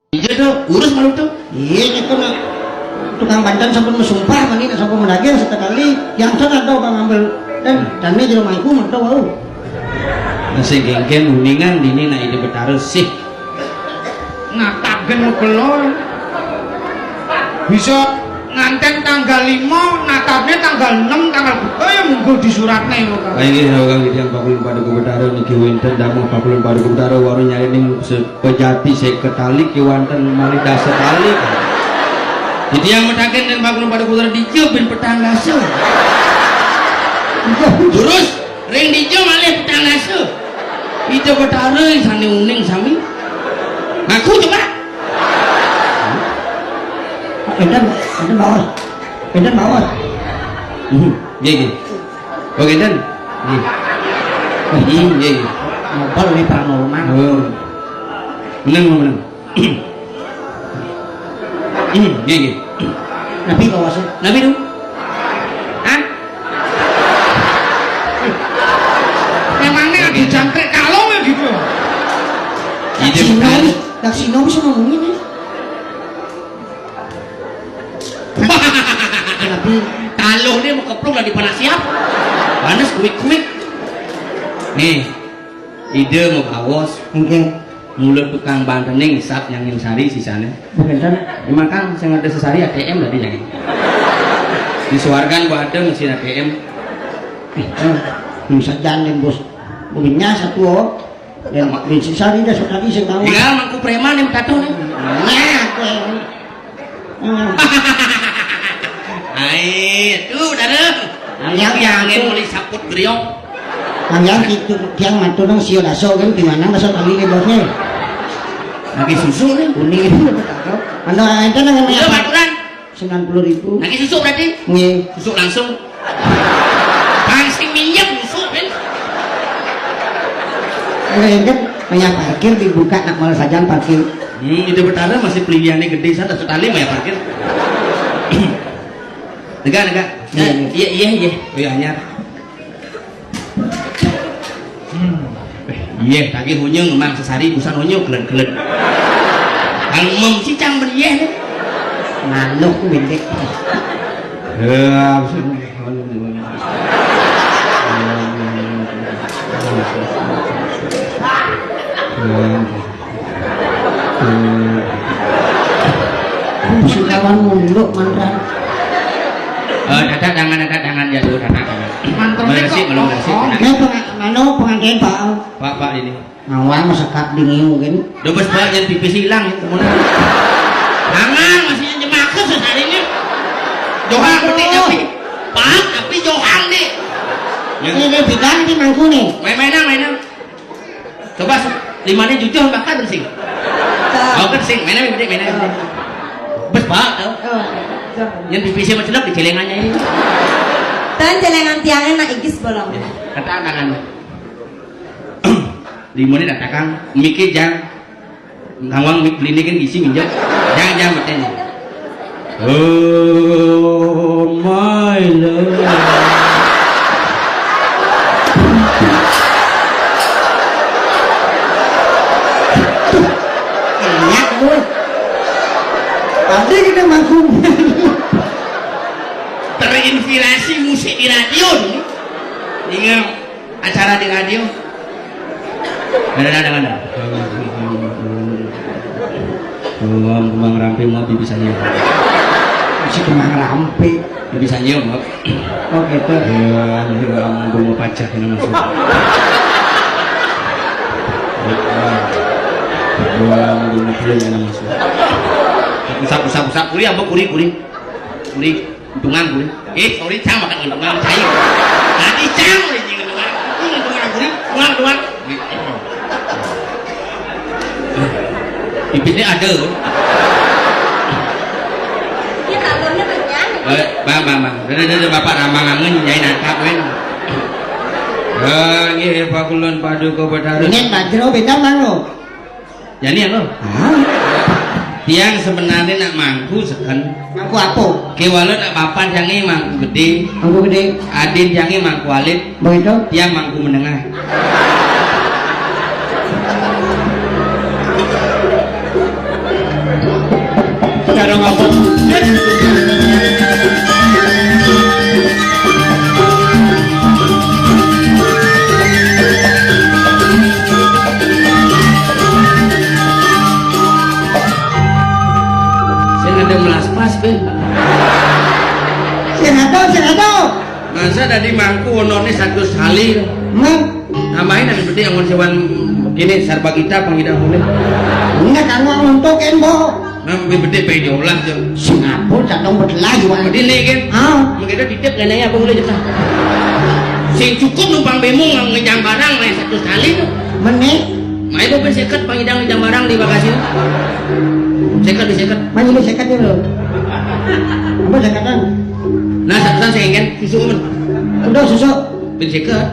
Iya tuh, urus malu tuh. Iya itu nak tukang bandan sampun mesumpah mani nak sampun menagih sekali yang sana tahu bang ambil dan ini di rumahku mantau wow. Nasi genggen uningan dini nak ide bertaruh sih. Ngataken belum bisa nganten tanggal 5 natapnya tanggal 6 tanggal ya monggo disuratne lho Kang. Kayak gini orang yang pakulun pada kubetaru niki winten damu pakulun pada kubetaru waru nyari ning sepejati seketali kiwanten mali dasar tali. Jadi yang metaken dan pakulun pada kubetaru dijebin petang lasu. Terus ring dijo malih petang lasu. Itu betaru sani uning sami. Aku coba. Edan bawah. Iya. Oke dan. Iya. Ngobrol ini paranormal. Oh. Menang. Iya. Nabi bawa sih. Nabi dong. Hah? Memangnya ada jangkrik kalong ya gitu. Daksino bisa ngomongin nih. Nabi kalau dia mau keplung lagi panas siap. Panas kuik. Nih, ide mau awas. Mungkin Mulut tukang bantening sap yang sari sisanya. bukan kan? Emang kan saya ada sesari ATM tadi yang disuarkan buat ada mesin ATM. Bisa jalan bos. Mobilnya satu oh. Dan bensin sari dah sekali saya tahu. Tinggal mangku preman yang tato nih. Tuh udah deh. Yang mulai saput geriong. Yang itu yang mantu nang sio daso kan gimana daso kali ke bosnya. Lagi susu nih. Kuning itu dapat tahu. Anda ente nang Iya baturan. 90.000. Lagi susu berarti. Nggih. Susu langsung. Pangsing minyak susu kan. Ente banyak parkir dibuka nak malah saja parkir. Itu bertanda masih pilihannya gede sana sekali mah ya parkir. Negak. Iya. Oh anyar. Iya, tadi hunyung emang sesari busan hunyung kelet. Kalau mem cicang berieh nih. Naluk bendek. Kawan munduk mantan. Dadak jangan jatuh dadak. Mantrone kok. Belum bersih. Pengantin Pak ini. Ngawang masakat dingin mungkin. Dobes Pak yang pipis hilang itu mun. Jangan masih jemakeun sehari ini. Johang penting tapi. Pak, tapi Johang deh. Ini bidan di mangku nih. Mainan. Coba limanya jujur bakal bersih. Oh bersih, mainan gede. Bes Pak, tahu. Yang pipisnya macam di celengannya ini. Dan celengan tiangnya nak igis bolong. Kata tangan. Limone datakan mikir jang ngawang beli kan gisi minjam. Jangan bertanya. Oh my love. Enak gue. Tadi kita mangku. Terinspirasi musik di radio nih. Ingat acara di radio. Ada. Kembang rampe mau bisa nyium. Si kemang rampe. Bisa nyium, Pak. Oh gitu. Ya, ini orang mau pajak ini masuk. Gua mau beli yang masuk. Usap kuri apa kuri. Untungan kuri. Sorry cang makan untungan cair. Tadi cang boleh jangan untungan. Ini untungan kuri, untungan. Pipisnya ada. Ya taburnya banyak. Bang. Ada bapak ramangangan nyai nakap kan. Nggih pakulun paduka betara. Ini bajro beda mang lo. Yani lo. Tiang sebenarnya nak mangku sekan. Mangku apa? Kewalut nak papan jange mangku gede. Mangku gede. Adin jange mangku alit. Begitu? Tiang mangku menengah. pas ben. Sing ado. Masa dari mangku onone 100 kali. Man, Tambahin yang gede yang sewan ini sarba kita pangidang ini. enggak kamu ngontokin bo. Lebih gede pe diolah tuh. Singapura datang berlaju. Jadi nih kan. Ah, Mungkin titip kenanya apa boleh jatah. Sing cukup numpang bemo ngejam barang lain 100 kali tuh. menit. Mai bo seket pangidang ngejam barang di Bekasi. Seket. Maju lu sekat dulu. Apa sekatan? Nah, satu saya ingin susu men. Udah susu. Ben seket.